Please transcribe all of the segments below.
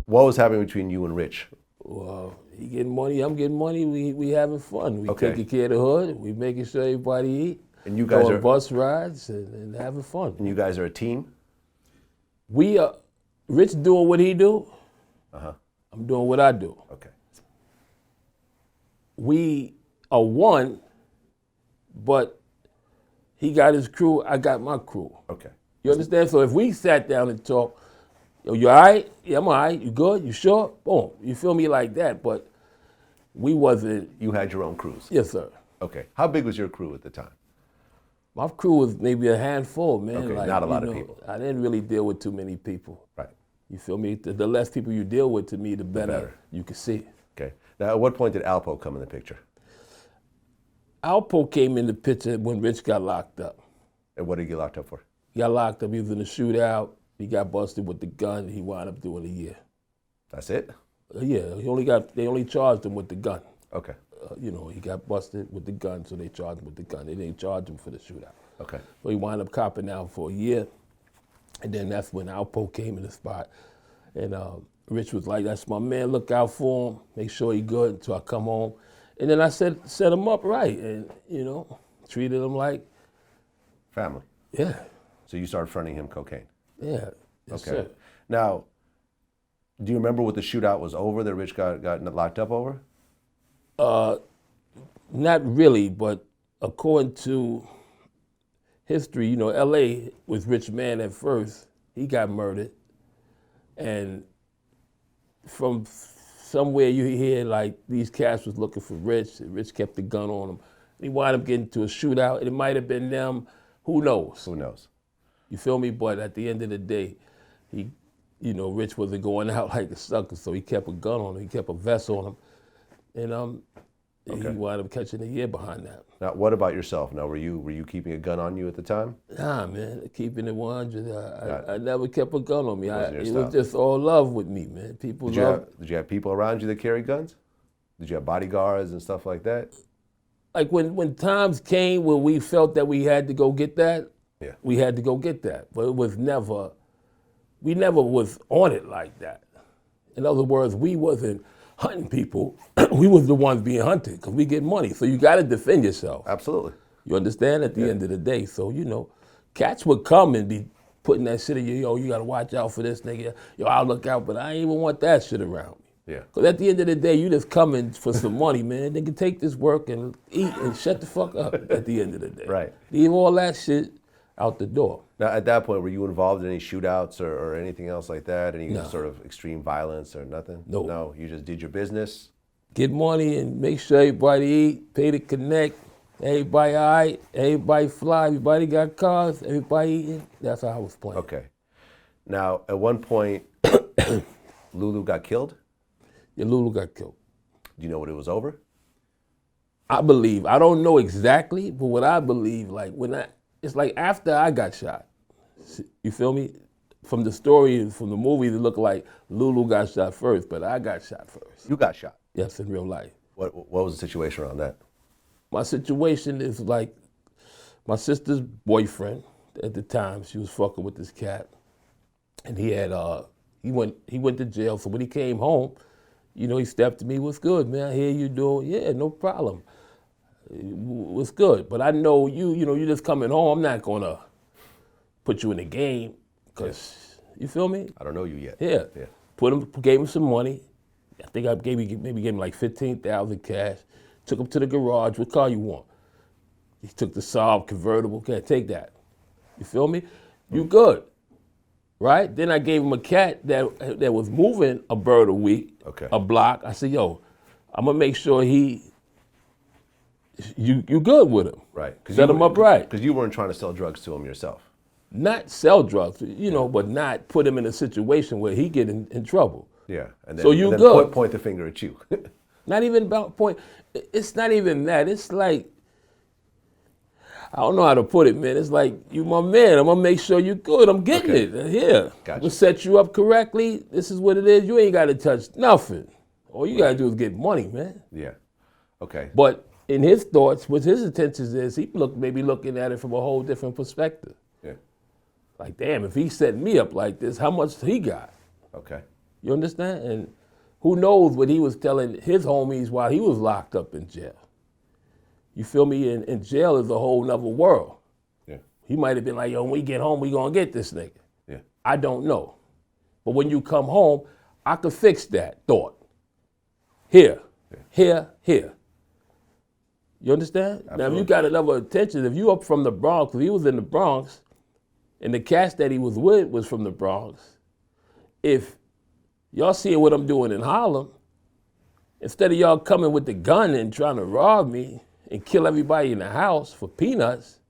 What was happening between you and Rich? Well, he getting money, I'm getting money. We having fun. We Okay. taking care of the hood. We making sure everybody eat. And you guys going are bus rides and having fun. And you guys are a team? We are Rich doing what he do. Uh-huh. I'm doing what I do. Okay. We are one, but he got his crew, I got my crew. Okay. You understand? So if we sat down and talk, yo, you all right? Yeah, I'm all right. You good? You sure? Boom. You feel me like that? But we wasn't. You had your own crews? Yes, sir. Okay. How big was your crew at the time? My crew was maybe a handful, man. Okay, like, not a lot of people. I didn't really deal with too many people. Right. You feel me? The less people you deal with, to me, the better you can see. Okay. Now, at what point did Alpo come in the picture? Alpo came in the picture when Rich got locked up. And what did he get locked up for? He got locked up. He was in a shootout. He got busted with the gun. He wound up doing a year. That's it? Yeah. They only charged him with the gun. Okay. He got busted with the gun, so they charged him with the gun. They didn't charge him for the shootout. Okay. So he wound up copping out for a year. And then that's when Alpo came in the spot. And Rich was like, that's my man, look out for him, make sure he good until I come home. And then I set him up right and, treated him like family. Yeah. So you started fronting him cocaine? Yeah. Yes, okay. Sir. Now, do you remember what the shootout was over that Rich got locked up over? Not really, but according to history, LA was Rich man at first. He got murdered. And from somewhere you hear like these cats was looking for Rich, and Rich kept the gun on him. He wound up getting to a shootout, and it might have been them, who knows? Who knows? You feel me? But at the end of the day, Rich wasn't going out like a sucker, so he kept a gun on him, he kept a vest on him. And he wound up catching a year behind that. Now, what about yourself? Now, were you keeping a gun on you at the time? Nah, man, keeping it 100. I never kept a gun on me. It style. was just all love with me, man. Did you have people around you that carried guns? Did you have bodyguards and stuff like that? Like when times came where we felt that we had to go get that, we had to go get that. But it was we never was on it like that. In other words, we wasn't hunting people. We was the ones being hunted because we get money. So you got to defend yourself. Absolutely. You understand? At the end of the day. So, cats would come and be putting that shit in you. Yo, you got to watch out for this nigga. Yo, I'll look out, but I ain't even want that shit around me. Yeah. Because at the end of the day, you just coming for some money, man. They can take this work and eat and shut the fuck up at the end of the day. Right. Leave all that shit out the door. Now, at that point, were you involved in any shootouts or anything else like that? Any sort of extreme violence or nothing? No. No, you just did your business? Get money and make sure everybody eat, pay to connect, everybody all right, everybody fly, everybody got cars, everybody eating. That's how I was playing. Okay. Now, at one point, Lulu got killed? Yeah, Lulu got killed. Do you know what it was over? I believe, I don't know exactly, but what I believe, it's like after I got shot. You feel me? From the story, from the movie, it looked like Lulu got shot first, but I got shot first. You got shot? Yes, in real life. What was the situation around that? My situation is like my sister's boyfriend at the time. She was fucking with this cat, and he had he went to jail. So when he came home, he stepped to me. What's good, man? I hear you doing. Yeah, no problem. What's good? But I know you just coming home. I'm not gonna put you in the game because you feel me. I don't know you yet. Yeah. Gave him some money. I think I gave him like 15,000 cash. Took him to the garage. What car you want? He took the Saab convertible. Can't take that. You feel me? You good, right? Then I gave him a cat that was moving a bird a week, a block. I said, yo, I'm gonna make sure you good with him. Right. Set him up right. Because you weren't trying to sell drugs to him yourself. Not sell drugs, but not put him in a situation where he get in trouble. Yeah. And then, so you and then good. Point the finger at you. Not even about point. It's not even that. It's like, I don't know how to put it, man. It's like, you my man. I'm going to make sure you good. I'm getting it. Here. Gotcha. I'm going to set you up correctly. This is what it is. You ain't got to touch nothing. All you got to do is get money, man. Yeah. Okay. But in his thoughts, what his intentions is, he maybe looking at it from a whole different perspective. Yeah. Like, damn, if he set me up like this, how much he got? Okay. You understand? And who knows what he was telling his homies while he was locked up in jail. You feel me? In jail is a whole nother world. Yeah. He might have been like, yo, when we get home, we gonna get this nigga. Yeah. I don't know. But when you come home, I could fix that thought. Here, here. You understand? Absolutely. Now, if you got another attention, if you up from the Bronx, if he was in the Bronx, and the cast that he was with was from the Bronx, if y'all seeing what I'm doing in Harlem, instead of y'all coming with the gun and trying to rob me and kill everybody in the house for peanuts,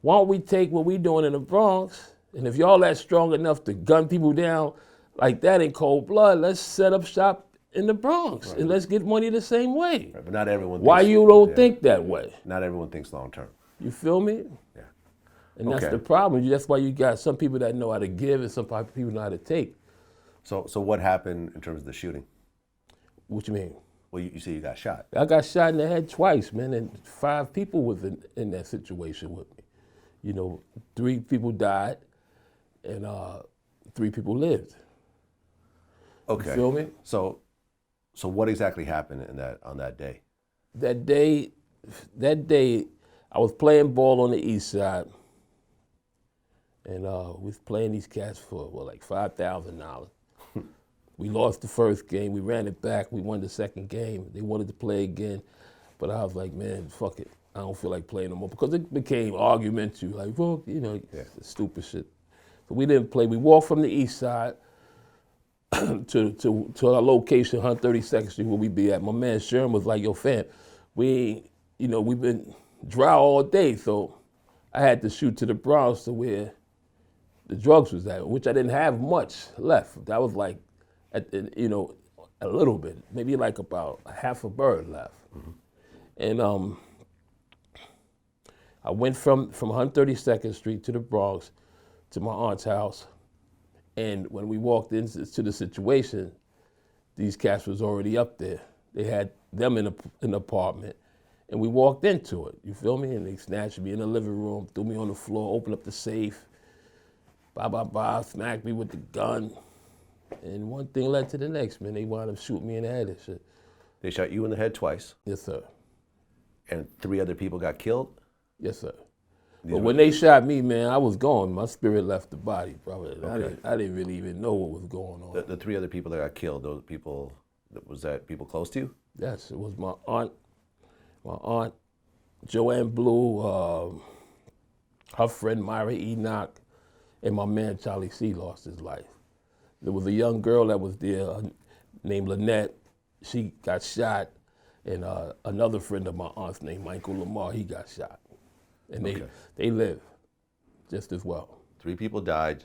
why don't we take what we doing in the Bronx, and if y'all that strong enough to gun people down like that in cold blood, let's set up shop in the Bronx and let's get money the same way. Right, but not everyone Why thinks, you don't think that way? Not everyone thinks long term. You feel me? Yeah. And that's the problem. That's why you got some people that know how to give and some people know how to take. So what happened in terms of the shooting? What you mean? Well, you say you got shot. I got shot in the head twice, man, and 5 people was in that situation with me. You know, 3 people died and 3 people lived. Okay. You feel me? So what exactly happened on that day? That day, I was playing ball on the east side, and we was playing these cats for like $5,000. We lost the first game. We ran it back. We won the second game. They wanted to play again, but I was like, man, fuck it. I don't feel like playing no more because it became argumentative, like, well, you know, stupid shit. So we didn't play. We walked from the east side to our location, 132nd Street, where we be at. My man Sherm was like, yo, fam, we've been dry all day, so I had to shoot to the Bronx to where the drugs was at, which I didn't have much left. That was like, a little bit, maybe like about half a bird left. Mm-hmm. And I went from 132nd Street to the Bronx to my aunt's house. And when we walked into the situation, these cats was already up there. They had them in an apartment, and we walked into it, you feel me? And they snatched me in the living room, threw me on the floor, opened up the safe, smacked me with the gun. And one thing led to the next, man. They wound up shooting me in the head and shit. They shot you in the head twice? Yes, sir. And 3 other people got killed? Yes, sir. But when they shot me, man, I was gone. My spirit left the body, brother. Okay. I didn't really even know what was going on. The 3 other people that got killed, those people, was that people close to you? Yes, it was my aunt, Joanne Blue, her friend Myra Enoch, and my man Charlie C. lost his life. There was a young girl that was there named Lynette. She got shot, and another friend of my aunt's named Michael Lamar, he got shot. And they live just as well. 3 people died.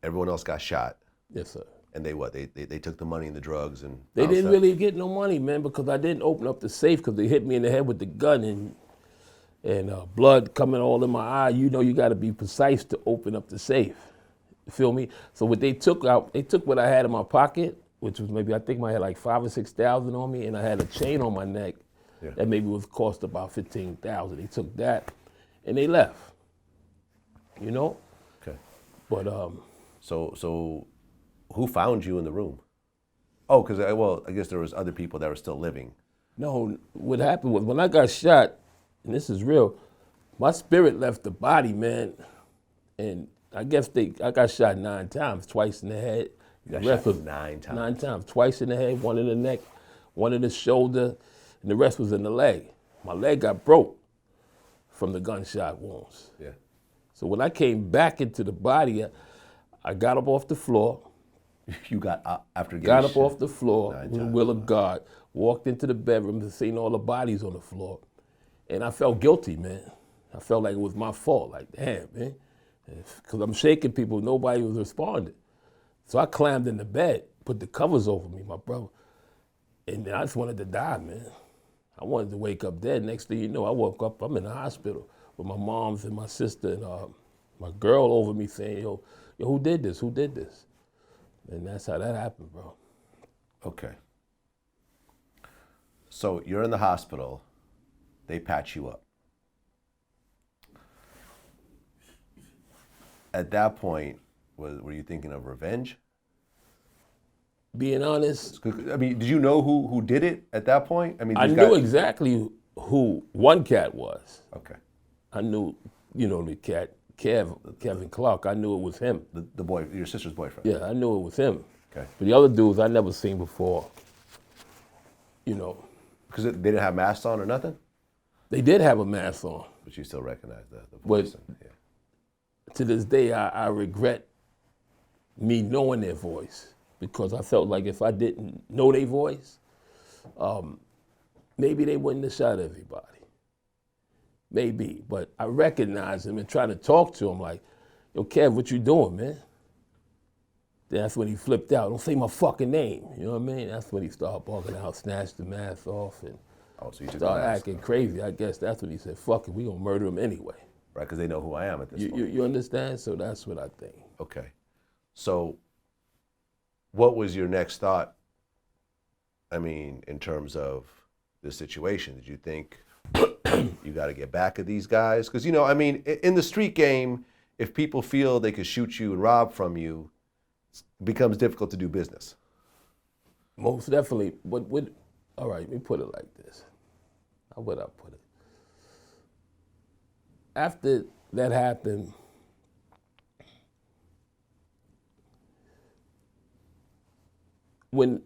Everyone else got shot. Yes, sir. And they took the money and the drugs and they didn't really get no money, man, because I didn't open up the safe because they hit me in the head with the gun and blood coming all in my eye. You know, you got to be precise to open up the safe. You feel me? So what they took what I had in my pocket, which was maybe I think I had like $5,000 or $6,000 on me, and I had a chain on my neck that maybe was cost about $15,000. They took that. And they left, you know? Okay. But, So who found you in the room? Oh, because, I guess there was other people that were still living. No, what happened was when I got shot, and this is real, my spirit left the body, man. And I guess I got shot 9 times, twice in the head. You got shot 9 times? 9 times, twice in the head, 1 in the neck, 1 in the shoulder, and the rest was in the leg. My leg got broke from the gunshot wounds. Yeah. So when I came back into the body, I got up off the floor. You got up after getting Got up shot off the floor with the will of God, walked into the bedroom and seen all the bodies on the floor. And I felt guilty, man. I felt like it was my fault. Like, damn, man. Because I'm shaking people, nobody was responding. So I climbed in the bed, put the covers over me, my brother. And I just wanted to die, man. I wanted to wake up dead. Next thing you know, I woke up, I'm in the hospital with my moms and my sister and my girl over me saying, yo, who did this? Who did this? And that's how that happened, bro. Okay. So you're in the hospital. They patch you up. At that point, were you thinking of revenge? being honest, I mean, did you know who did it at that point? I mean, I knew exactly who one cat was. Okay. I knew, the cat, Kevin Clark. I knew it was him. The boy, your sister's boyfriend. Yeah, I knew it was him. Okay. But the other dudes I never seen before. Because they didn't have masks on or nothing. They did have a mask on. But you still recognize the voice. Yeah. To this day, I regret me knowing their voice, because I felt like if I didn't know their voice, maybe they wouldn't have shot everybody. Maybe, but I recognized him and tried to talk to him like, yo, Kev, what you doing, man? Then that's when he flipped out. Don't say my fucking name. You know what I mean? That's when he started barking out, snatched the mask off, and So you started acting crazy. I guess that's when he said, fuck it, we gonna murder him anyway. Right, because they know who I am at this point. You understand? So that's what I think. Okay. So what was your next thought, I mean, in terms of the situation? Did you think you got to get back at these guys? Because, I mean, in the street game, if people feel they could shoot you and rob from you, it becomes difficult to do business. Most definitely. All right, let me put it like this. How would I put it? After that happened, when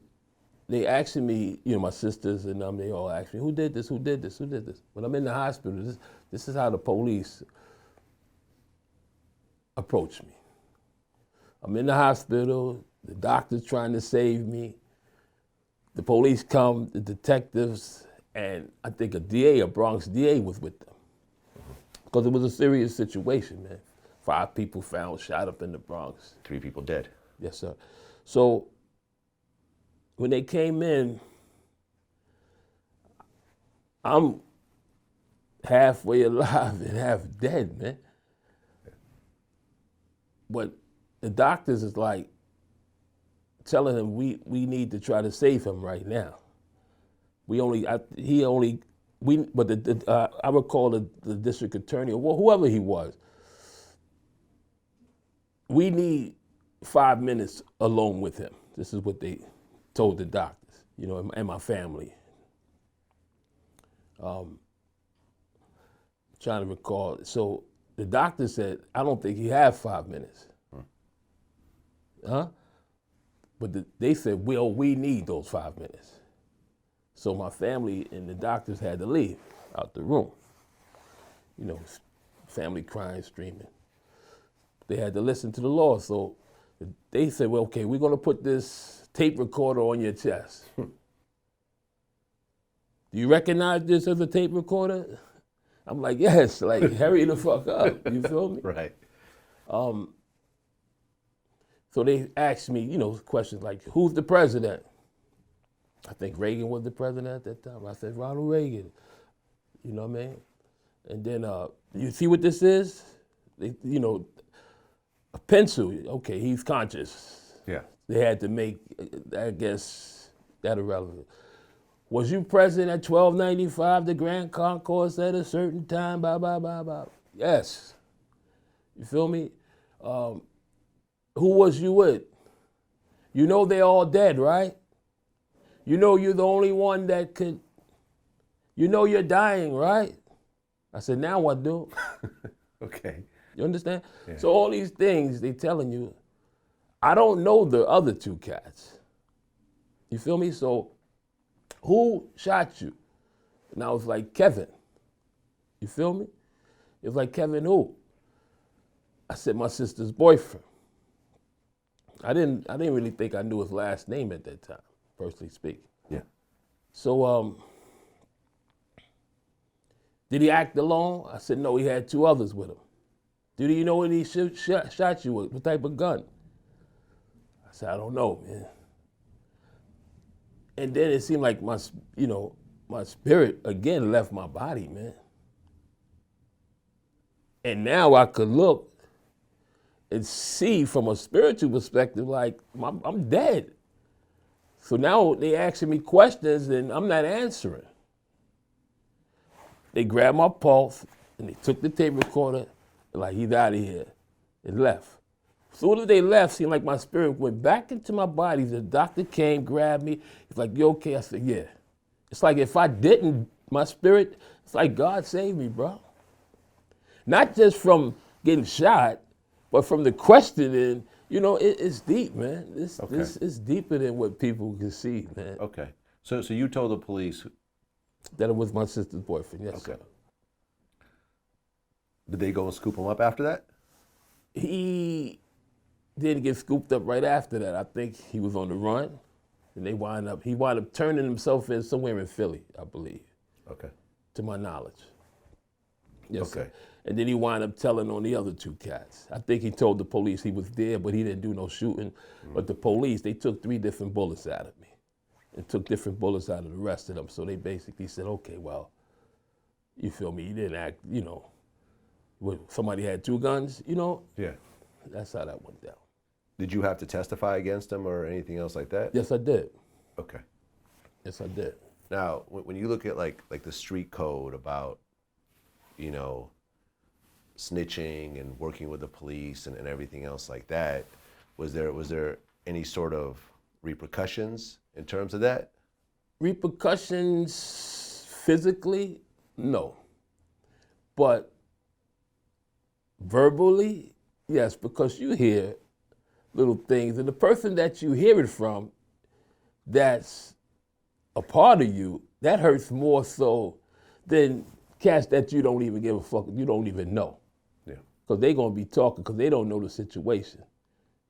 they asking me, my sisters and them, they all ask me, who did this, who did this, who did this? When I'm in the hospital, this is how the police approach me. I'm in the hospital, the doctor's trying to save me, the police come, the detectives, and I think a Bronx DA was with them. Because it was a serious situation, man. 5 people found shot up in the Bronx. 3 people dead. Yes, sir. So when they came in, I'm halfway alive and half dead, man. But the doctors is like telling him we need to try to save him right now. I recall the district attorney or whoever he was. We need 5 minutes alone with him. This is what they told the doctors, and my family. Trying to recall. So the doctor said, I don't think he had 5 minutes. Huh? But they said, well, we need those 5 minutes. So my family and the doctors had to leave out the room. Family crying, screaming. They had to listen to the law. So they said, well, okay, we're going to put this tape recorder on your chest. Do you recognize this as a tape recorder? I'm like, yes, like, hurry the fuck up. You feel me? Right. So they asked me, questions like, who's the president? I think Reagan was the president at that time. I said, Ronald Reagan. You know what I mean? And then, you see what this is? A pencil. Okay, he's conscious. Yeah. They had to make, I guess, that irrelevant. Was you present at 1295, the Grand Concourse at a certain time, blah, blah, blah, blah? Yes. You feel me? Who was you with? They're all dead, right? You're the only one that could, you're dying, right? I said, now what, dude? Okay. You understand? Yeah. So all these things they telling you, I don't know the other 2 cats. You feel me? So who shot you? And I was like, Kevin. You feel me? It was like, Kevin who? I said, my sister's boyfriend. I didn't really think I knew his last name at that time, personally speaking. Yeah. So, did he act alone? I said, no, he had 2 others with him. Did you know what he shot you with? What type of gun? I said, I don't know, man. And then it seemed like my spirit again left my body, man. And now I could look and see from a spiritual perspective, like, I'm dead. So now they asking me questions and I'm not answering. They grabbed my pulse and they took the tape recorder, like, he's out of here, and left. As soon as they left, seemed like my spirit went back into my body. The doctor came, grabbed me. He's like, "You okay?" I said, "Yeah." It's like if I didn't, my spirit, it's like God saved me, bro. Not just from getting shot, but from the questioning. You know, it's deep, man. It's deeper than what people can see, man. Okay. So you told the police That it was my sister's boyfriend, yes, Okay. sir. Did they go and scoop him up after that? He didn't get scooped up right after that. I think he was on the run, and he wound up turning himself in somewhere in Philly, I believe, Okay. to my knowledge. Yes, Okay. sir. And then he wound up telling on the other two cats. I think he told the police he was there, but he didn't do no shooting. But the police, they took 3 different bullets out of me and took different bullets out of the rest of them. So they basically said, okay, well, you feel me? You didn't act, you know, somebody had 2 guns, you know? Yeah. That's how that went down. Did you have to testify against him or anything else like that? Yes, I did. Okay. Yes, I did. Now, when you look at like the street code about, you know, snitching and working with the police and everything else like that, was there any sort of repercussions in terms of that? Repercussions physically, no. But verbally, yes, because you hear little things, and the person that you hear it from, that's a part of you, that hurts more so than cats that you don't even give a fuck, you don't even know. Yeah. Because they're going to be talking because they don't know the situation.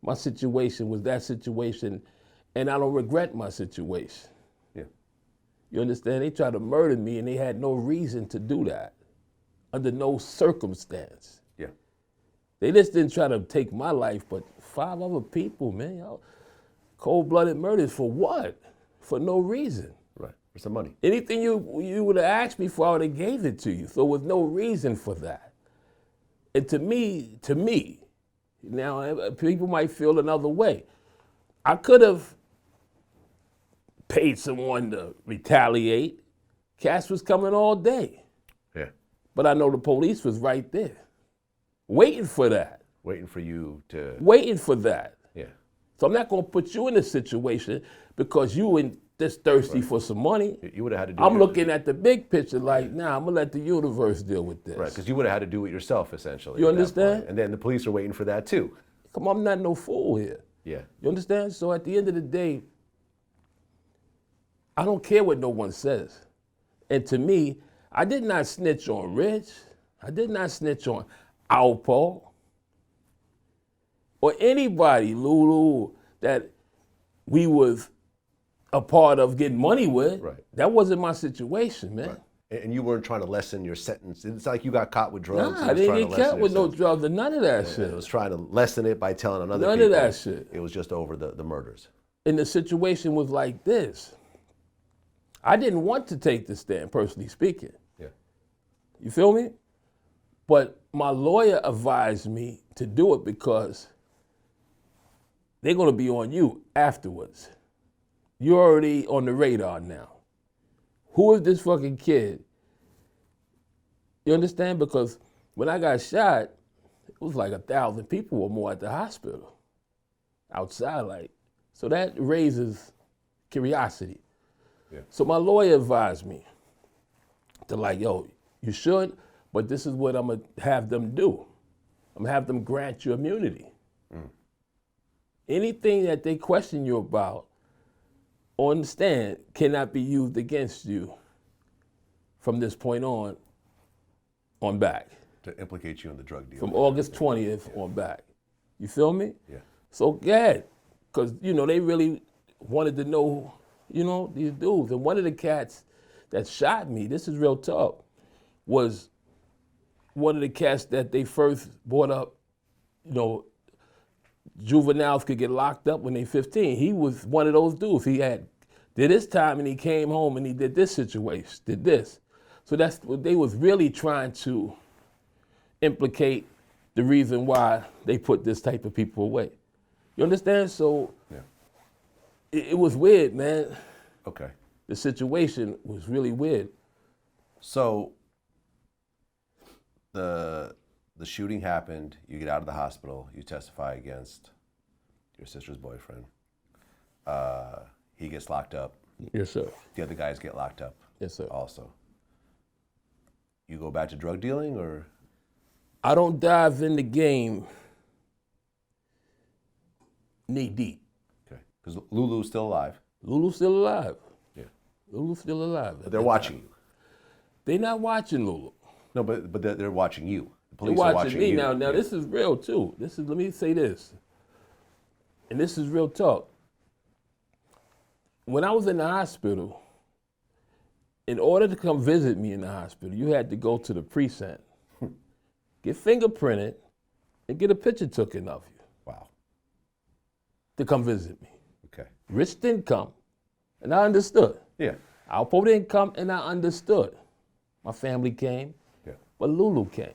My situation was that situation, and I don't regret my situation. Yeah. You understand? They tried to murder me, and they had no reason to do that, under no circumstance. Yeah. They just didn't try to take my life, but 5 other people, man. Y'all, cold-blooded murders for what? For no reason. Right. For some money. Anything you would have asked me for, I would have gave it to you. So with no reason for that. And to me, now people might feel another way. I could have paid someone to retaliate. Cash was coming all day. Yeah. But I know the police was right there, waiting for that. Waiting for you to. Waiting for that. Yeah. So I'm not going to put you in this situation because you in this thirsty for some money. You would have had to do I'm it. looking at the big picture like, nah, I'm going to let the universe deal with this. Right, because you would have had to do it yourself, essentially. You at that understand? point. And then the police are waiting for that, too. Come on, I'm not no fool here. Yeah. You understand? So at the end of the day, I don't care what no one says. And to me, I did not snitch on Rich. I did not snitch on Alpo. Or anybody, Lulu, that we was a part of getting money with. Right. That wasn't my situation, man. Right. And you weren't trying to lessen your sentence. It's like you got caught with drugs. Nah, I didn't get caught with no drugs or none of that shit. It was trying to lessen it by telling another None people. of that shit. It was just over the murders. And the situation was like this. I didn't want to take the stand, personally speaking. Yeah. You feel me? But my lawyer advised me to do it because they're going to be on you afterwards. You're already on the radar now. Who is this fucking kid? You understand? Because when I got shot, it was like 1,000 people or more at the hospital. Outside, like. So that raises curiosity. Yeah. So my lawyer advised me to like, yo, you should, but this is what I'm going to have them do. I'm going to have them grant you immunity. Anything that they question you about on the stand cannot be used against you from this point on back. To implicate you in the drug deal. From August 20th on back. You feel me? Yeah. So go ahead. Because, you know, they really wanted to know, you know, these dudes. And one of the cats that shot me, this is real tough, was one of the cats that they first brought up, you know, juveniles could get locked up when they 15. He was one of those dudes. He did his time and he came home and he did this situation, did this. So that's what they was really trying to implicate the reason why they put this type of people away. You understand? So Yeah. it was weird, man. Okay. The situation was really weird. So the the shooting happened. You get out of the hospital. You testify against your sister's boyfriend. He gets locked up. Yes, sir. The other guys get locked up. Yes, sir. Also. You go back to drug dealing, or? I don't dive in the game knee deep. Okay. Because Lulu's still alive. Lulu's still alive. Yeah. Lulu's still alive. But they're watching you. They're not watching Lulu. No, but they're watching you. The police They're are watching watching me. you. Now Yeah. this is real too. Let me say this. And this is real talk. When I was in the hospital, in order to come visit me in the hospital, you had to go to the precinct, get fingerprinted, and get a picture taken of you Wow. to come visit me. Okay. Rich didn't come, and I understood. Yeah. Alpo didn't come, and I understood. My family came, Yeah. but Lulu came.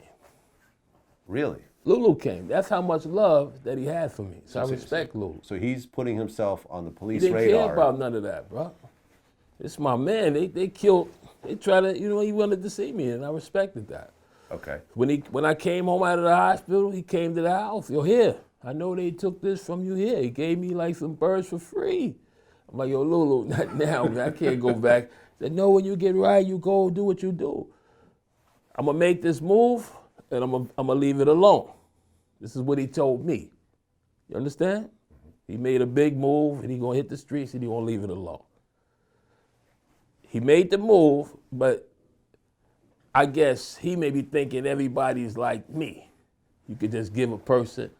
Really? Lulu came. That's how much love that he had for me. So I respect Lulu. So he's putting himself on the He police didn't radar. care about none of that, bro. It's my man. They killed. They tried to. He wanted to see me, and I respected that. Okay. When I came home out of the hospital, he came to the house. Yo, here. I know they took this from you here. He gave me like some birds for free. I'm like, yo, Lulu, not now, man. I can't go back. He said, no, when you get right, you go do what you do. I'm gonna make this move, and I'm gonna leave it alone. This is what he told me. You understand? He made a big move, and he gonna hit the streets, and he gonna leave it alone. He made the move, but I guess he may be thinking everybody's like me. You could just give a person.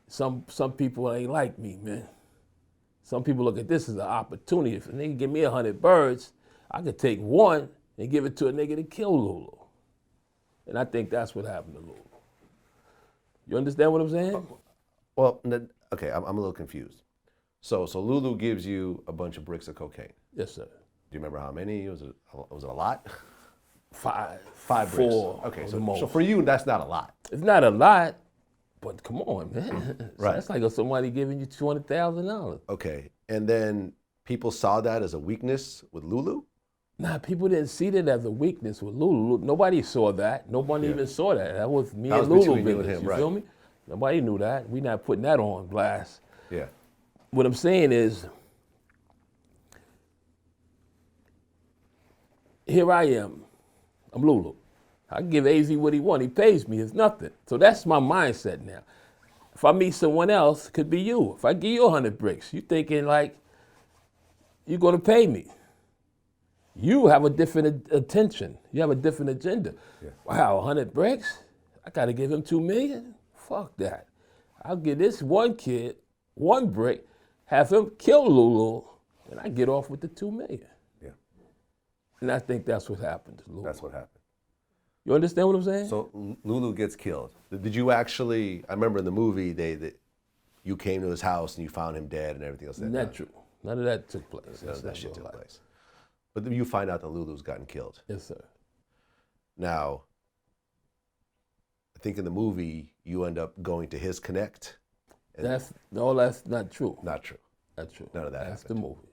Some people ain't like me, man. Some people look at this as an opportunity. If a nigga give me 100 birds, I could take one and give it to a nigga to kill Lulu. And I think that's what happened to Lulu. You understand what I'm saying? Well, okay, I'm a little confused. So Lulu gives you a bunch of bricks of cocaine. Yes, sir. Do you remember how many? Was it a lot? Five bricks. four. Okay, The most. so for you, that's not a lot. It's not a lot, but come on, man. Right. That's like somebody giving you $200,000. Okay, and then people saw that as a weakness with Lulu? Nah, people didn't see that as a weakness with Lulu. Nobody saw that. Nobody even saw that. That was me That and was Lulu between you and business. him, You right. feel me? Nobody knew that. We not putting that on blast. Yeah. What I'm saying is, here I am. I'm Lulu. I can give Azie what he wants. He pays me. It's nothing. So that's my mindset now. If I meet someone else, it could be you. If I give you 100 bricks, you thinking like, you're going to pay me. You have a different attention. You have a different agenda. Yeah. Wow, 100 bricks? I got to give him 2 million? Fuck that. I'll give this one kid 1 brick, have him kill Lulu, and I get off with the 2 million. Yeah. And I think that's what happened to Lulu. That's what happened. You understand what I'm saying? So Lulu gets killed. Did you actually, I remember in the movie, you came to his house and you found him dead and everything else. Not true. None of that took place. None of that not shit real took life. place. But then you find out that Lulu's gotten killed. Yes, sir. Now, I think in the movie, you end up going to his connect. That's not true. Not true. Not true. None of that That's happened. the movie.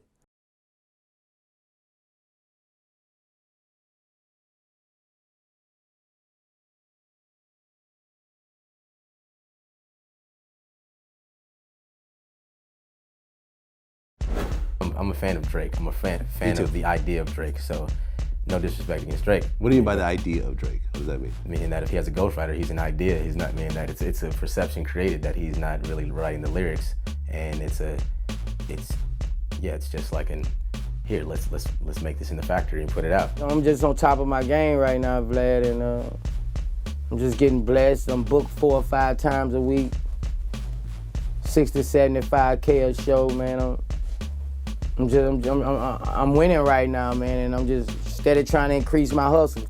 I'm a fan of Drake. I'm a fan too. of the idea of Drake. So, no disrespect against Drake. What do you mean by the idea of Drake? What does that mean? Meaning that if he has a ghostwriter, he's an idea. He's not meaning that it's a perception created that he's not really writing the lyrics, and it's just like here, let's make this in the factory and put it out. I'm just on top of my game right now, Vlad, and I'm just getting blessed. I'm booked 4 or 5 times a week, 60, 75K a show, man. I'm winning right now, man, and I'm just steady trying to increase my hustle.